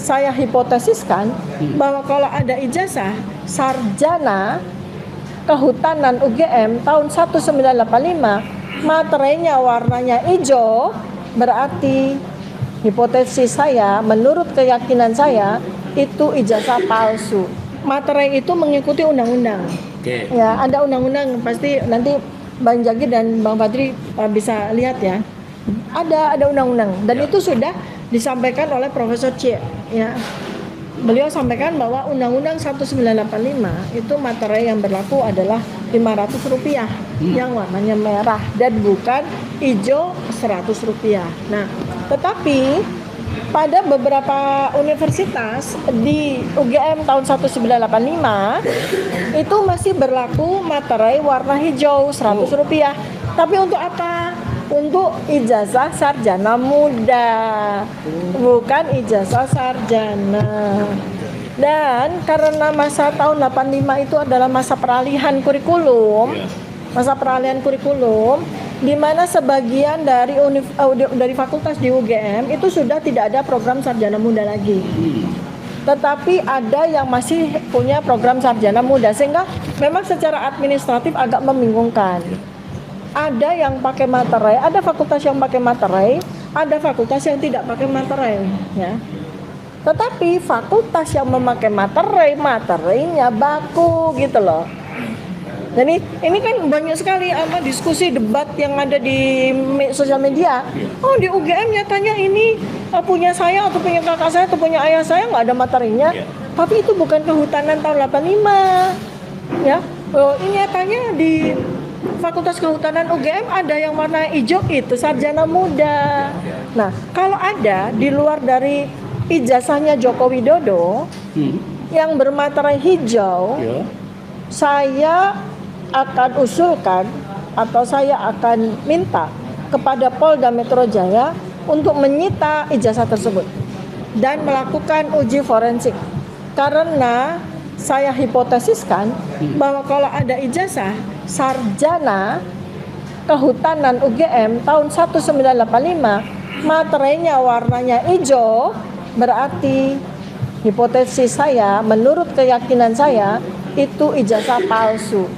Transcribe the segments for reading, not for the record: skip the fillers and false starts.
saya hipotesiskan bahwa kalau ada ijazah sarjana kehutanan UGM tahun 1985 materinya warnanya hijau, berarti hipotesis saya, menurut keyakinan saya, itu ijazah palsu. Materai itu mengikuti undang-undang. Ya, ada undang-undang, pasti nanti Bang Jagi dan Bang Fadri bisa lihat ya. Ada undang-undang dan itu sudah disampaikan oleh Profesor C. Ya. Beliau sampaikan bahwa Undang-Undang 1985 itu materai yang berlaku adalah Rp500 yang warnanya merah dan bukan hijau Rp100. Nah, tetapi pada beberapa universitas di UGM tahun 1985 itu masih berlaku materai warna hijau Rp100. Tapi untuk apa? Untuk ijazah sarjana muda, bukan ijazah sarjana. Dan karena masa tahun 85 itu adalah masa peralihan kurikulum, di mana sebagian dari fakultas di UGM itu sudah tidak ada program sarjana muda lagi. Tetapi ada yang masih punya program sarjana muda, sehingga memang secara administratif agak membingungkan. Ada yang pakai materai, ada fakultas yang pakai materai, ada fakultas yang tidak pakai materai, ya. Tetapi fakultas yang memakai materai, materinya baku gitu loh. Jadi ini kan banyak sekali diskusi debat yang ada di sosial media. Oh, di UGM nyatanya ini punya saya atau punya kakak saya atau punya ayah saya nggak ada materinya. Tapi itu bukan kehutanan tahun 85, ya. Oh, ini nyatanya di Fakultas Kehutanan UGM ada yang warna hijau, itu sarjana muda. Nah, kalau ada di luar dari ijazahnya Joko Widodo yang bermaterai hijau, saya akan usulkan atau saya akan minta kepada Polda Metro Jaya untuk menyita ijazah tersebut dan melakukan uji forensik. Karena saya hipotesiskan bahwa kalau ada ijazah sarjana kehutanan UGM tahun 1985 materinya warnanya hijau, berarti hipotesis saya, menurut keyakinan saya, itu ijazah palsu.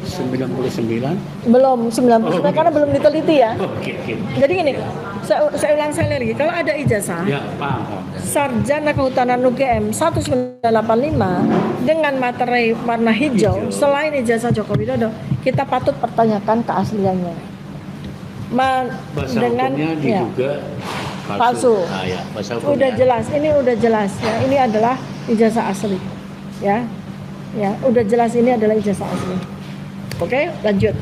99? Belum 99 karena belum diteliti ya. Oke. Jadi gini, saya ulang lagi. Kalau ada ijazah sarjana kehutanan UGM 1985 dengan materai warna hijau selain ijazah Joko Widodo, kita patut pertanyakan keasliannya. Dengan diduga palsu. Udah jelas, ini udah jelas ya. Ini adalah ijazah asli. Ya. Ya, udah jelas ini adalah ijazah asli. Oke, lanjut.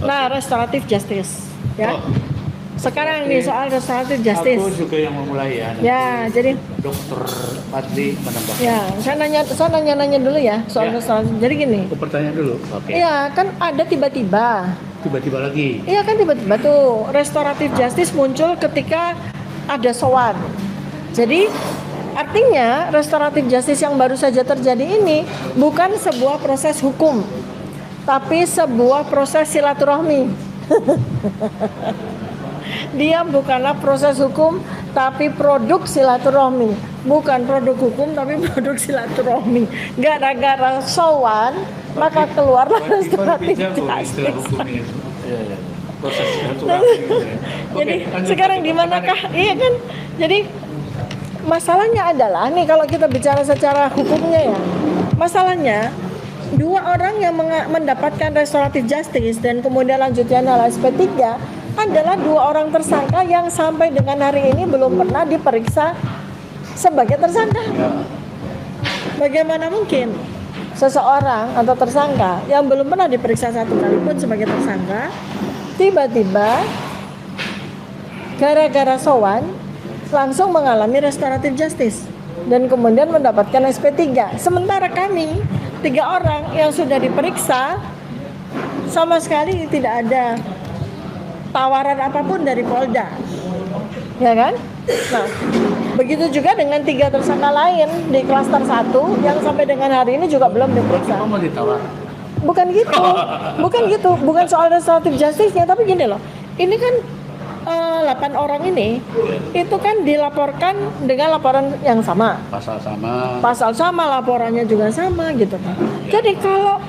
Nah, restoratif justice, ya. Sekarang nih soal restoratif justice. Aku juga yang memulai ya. Ya, jadi Dokter Fadli menambahkan. Ya, saya nanya dulu ya soal restoratif. Jadi gini. Aku pertanyaan dulu. Oke. Iya, kan ada tiba-tiba lagi. Iya kan tiba-tiba tuh restoratif justice muncul ketika ada sowan. Jadi artinya restoratif justice yang baru saja terjadi ini bukan sebuah proses hukum, tapi sebuah proses silaturahmi. Dia bukanlah proses hukum, tapi produk silaturahmi. Bukan produk hukum, tapi produk silaturahmi. Gara-gara sowan, maka keluarlah restoratif justice. Proses silaturahmi. Jadi sekarang di manakah? Iya kan? Jadi masalahnya adalah nih, kalau kita bicara secara hukumnya ya, masalahnya dua orang yang mendapatkan restoratif justice dan kemudian lanjutnya adalah SP3 adalah dua orang tersangka yang sampai dengan hari ini belum pernah diperiksa sebagai tersangka. Bagaimana mungkin seseorang atau tersangka yang belum pernah diperiksa satu kali pun sebagai tersangka tiba-tiba gara-gara sowan langsung mengalami restoratif justice dan kemudian mendapatkan SP3. Sementara kami 3 orang yang sudah diperiksa sama sekali tidak ada tawaran apapun dari Polda, ya kan? Nah, begitu juga dengan 3 tersangka lain di klaster 1 yang sampai dengan hari ini juga belum diperiksa. Kamu ditawar? Bukan gitu, bukan soal restoratif justice-nya, tapi gini loh, ini kan 8 orang ini itu kan dilaporkan dengan laporan yang sama. Pasal sama. Pasal sama, laporannya juga sama gitu kan. Jadi kalau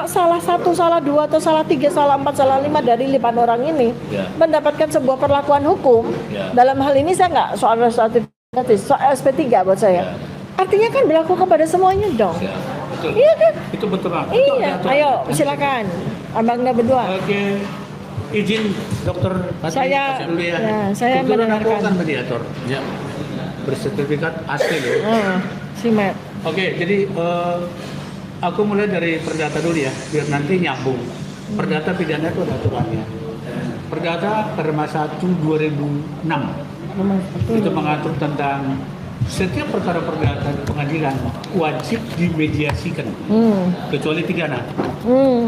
salah satu, salah dua, atau salah tiga, salah empat, salah lima dari 5 orang ini mendapatkan sebuah perlakuan hukum, dalam hal ini saya nggak soal restoratif justice, soal SP3 buat saya. Artinya kan berlaku kepada semuanya dong. Betul. Iya kan? Itu betul Bang. Iya. Ayo silakan, abangnya berdua. Oke. Izin dokter Patri, Saya- kasih dulu ya. ya, saya Kebetulan aku mendengarkan. kan mediator. Ya. Bersertifikat asli loh. Simak. Oke, jadi aku mulai dari perdata dulu ya, biar nanti nyambung. Perdata pidana itu ada aturannya. Perdata Perma 1 2006 itu mengatur tentang setiap perkara perdata di pengadilan wajib dimediasikan, kecuali pidana.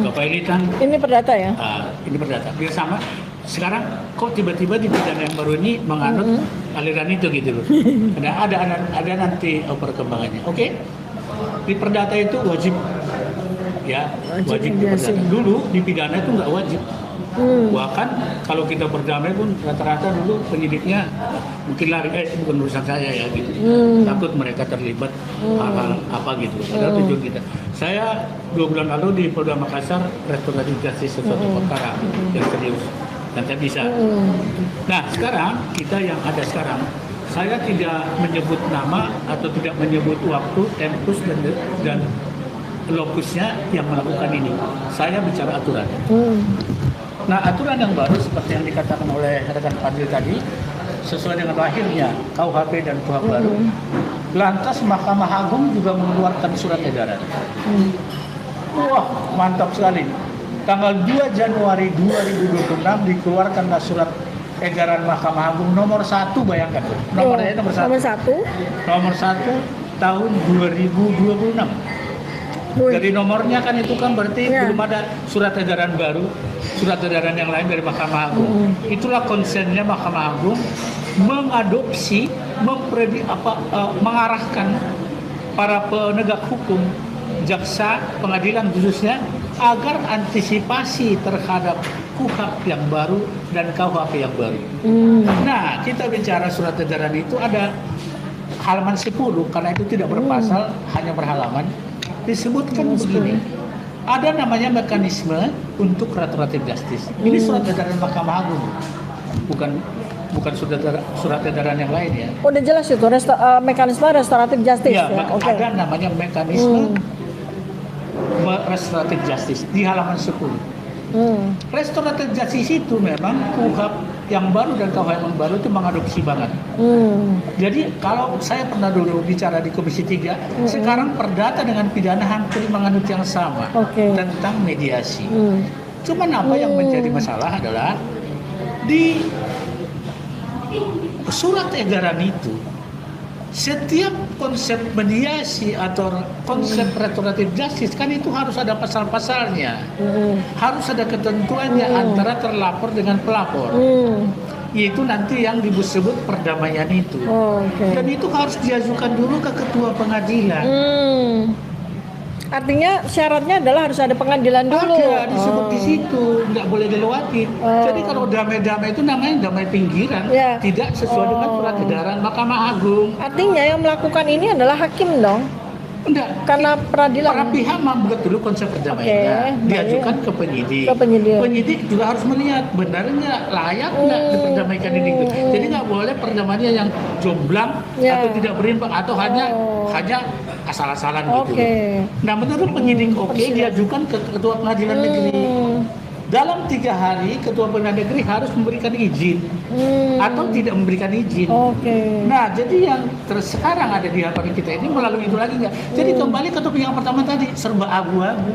Kepailitan, Ini perdata ya? ini perdata. Biar sama. Sekarang kok tiba-tiba di pidana yang baru ini menganut aliran itu gitu loh. Ada nanti perkembangannya. Oke. Di perdata itu wajib ya, wajib di mediasi. perdata. Dulu di pidana itu nggak wajib. Bahkan kalau kita berdamai pun rata-rata dulu penyidiknya mungkin lari, bukan urusan saya ya gitu. Takut mereka terlibat hal-hal apa gitu. Padahal tujuan kita. Saya 2 bulan lalu di Polda Makassar restoratif justice sesuatu perkara yang serius dan saya bisa. Nah sekarang kita yang ada sekarang, saya tidak menyebut nama atau tidak menyebut waktu, tempus dan lokusnya yang melakukan ini. Saya bicara aturan. Nah, aturan yang baru seperti yang dikatakan oleh rekan Fadil tadi, sesuai dengan lahirnya KUHP dan KUHP baru, lantas Mahkamah Agung juga mengeluarkan surat edaran. Wah, mantap sekali. Tanggal 2 Januari 2026 dikeluarkanlah surat edaran Mahkamah Agung nomor 1, bayangkan. Nomornya nomor 1. Nomor 1 tahun 2026. Dari nomornya kan itu kan berarti belum ada surat edaran baru, surat edaran yang lain dari Mahkamah Agung. Itulah konsennya Mahkamah Agung mengadopsi, mengarahkan para penegak hukum, jaksa, pengadilan khususnya agar antisipasi terhadap KUHP yang baru dan KUHP yang baru. Nah, kita bicara surat edaran itu ada halaman 10 karena itu tidak berpasal, hanya berhalaman. Disebutkan begini, ada namanya mekanisme untuk restoratif justice. Ini surat edaran Mahkamah Agung, bukan surat edaran yang lain ya. Udah jelas itu mekanisme restoratif justice Ya, ya. ada namanya mekanisme restoratif justice di halaman 10. Restoratif justice itu memang KUHP yang baru dan KUHP yang baru itu mengadopsi banget. Jadi kalau saya pernah dulu bicara di Komisi 3, sekarang perdata dengan pidana hampir menganut yang sama tentang mediasi. Cuman apa yang menjadi masalah adalah di surat edaran itu setiap konsep mediasi atau konsep restoratif justice kan itu harus ada pasal-pasalnya, harus ada ketentuannya antara terlapor dengan pelapor, yaitu nanti yang disebut perdamaian itu. Dan itu harus diajukan dulu ke ketua pengadilan. Artinya syaratnya adalah harus ada pengadilan dulu. Ada disebut di situ, nggak boleh dilewatin. Jadi kalau damai-damai itu namanya damai pinggiran, tidak sesuai dengan surat edaran Mahkamah Agung. Artinya yang melakukan ini adalah hakim dong. Enggak. Karena peradilan. Para pihak membuat dulu konsep perdamaiannya, diajukan ke penyidik. Penyidik juga harus melihat benarnya layak nggak diperdamaikan ini. Jadi nggak boleh perdamaiannya yang jomblang atau tidak berimbang atau hanya asal-asalan gitu. Nah menurut penyidik diajukan ke ketua pengadilan negeri. Dalam 3 hari ketua pengadilan negeri harus memberikan izin atau tidak memberikan izin. Nah jadi yang sekarang ada di hadapan kita ini melalui itu lagi nggak. Jadi kembali ke topik yang pertama tadi, serba abu-abu.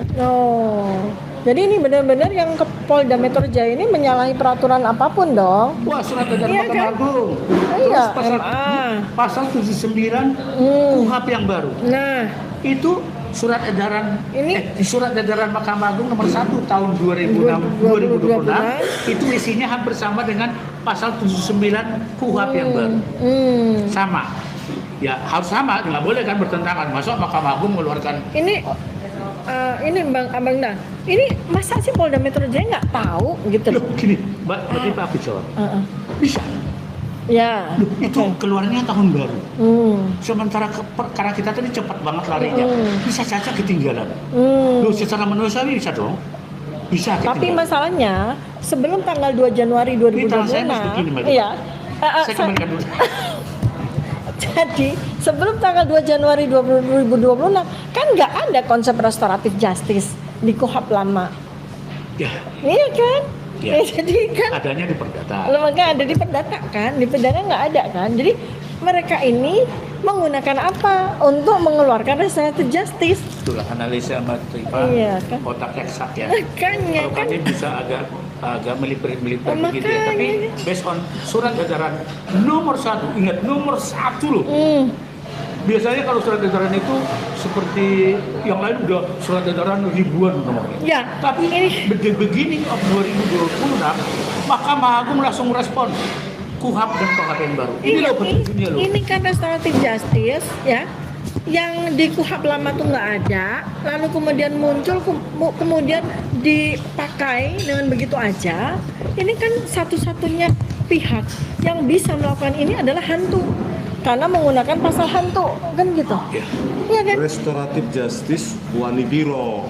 Jadi ini benar-benar yang ke Polda Metro Jaya ini menyalahi peraturan apapun dong. Wah, surat edaran Mahkamah Agung. Iya. Terus pasal 79 KUHP yang baru. Nah, itu surat edaran surat edaran Mahkamah Agung nomor 1 tahun 2026 itu isinya hampir sama dengan pasal 79 KUHP yang baru. Sama. Ya, harus sama, nggak boleh kan bertentangan. Masuk Mahkamah Agung mengeluarkan ini ini Abang Dah, ini masa sih Polda Metro Jaya nggak tahu gitu Loh, loh? gini, Mbak, berarti Pak Bijor. Bisa. Ya. Loh, itu keluarnya tahun baru. Hmm. Sementara perkara kita tadi cepat banget larinya. Bisa saja ketinggalan. Loh, secara manusiawi bisa dong. Bisa Tapi ketinggalan. masalahnya sebelum tanggal 2 Januari Ini tangan saya masih begini, 2026, Mbak. iya. Saya kembalikan dulu. Jadi sebelum tanggal 2 Januari 2026 kan nggak ada konsep restoratif justice di KUHP lama. Ya, Iya kan? Ya. Jadi kan adanya di perdata. lembaga ada di perdata kan, di perdata nggak ada kan. Jadi mereka ini menggunakan apa untuk mengeluarkan restoratif justice? Itulah analisa Mbak Tripa. Iya, kan? Otak eksak ya. Makanya Kalau kan. kami bisa agak melipir Makanya. begitu ya. Tapi based on surat edaran nomor 1, ingat nomor 1 loh. Biasanya kalau surat edaran itu seperti yang lain udah surat edaran ribuan nomornya. Ya, Tapi ini beginning of 2026, Mahkamah Agung langsung respon KUHP dan KUHP yang baru. Ini loh petunjuknya loh. ini kan restoratif justice ya, yang di KUHP lama tuh nggak ada, lalu kemudian muncul, kemudian dipakai dengan begitu aja. Ini kan satu-satunya pihak yang bisa melakukan ini adalah hantu, karena menggunakan pasal hantu kan gitu. Ya. Iya kan? Restoratif Justice Wani Biro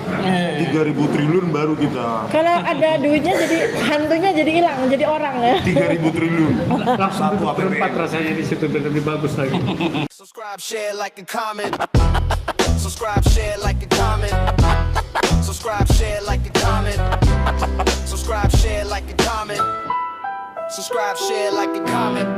3.000 triliun baru kita. Kalau ada duitnya jadi hantunya jadi hilang, jadi orang ya. 3.000 triliun. Langsung Satu berempat APBN. rasanya di situ lebih bagus lagi. Subscribe, share, like, and comment. Subscribe, share, like, and comment. Subscribe, share, like, and comment. Subscribe, share, like, and comment. Subscribe, share, like, and comment.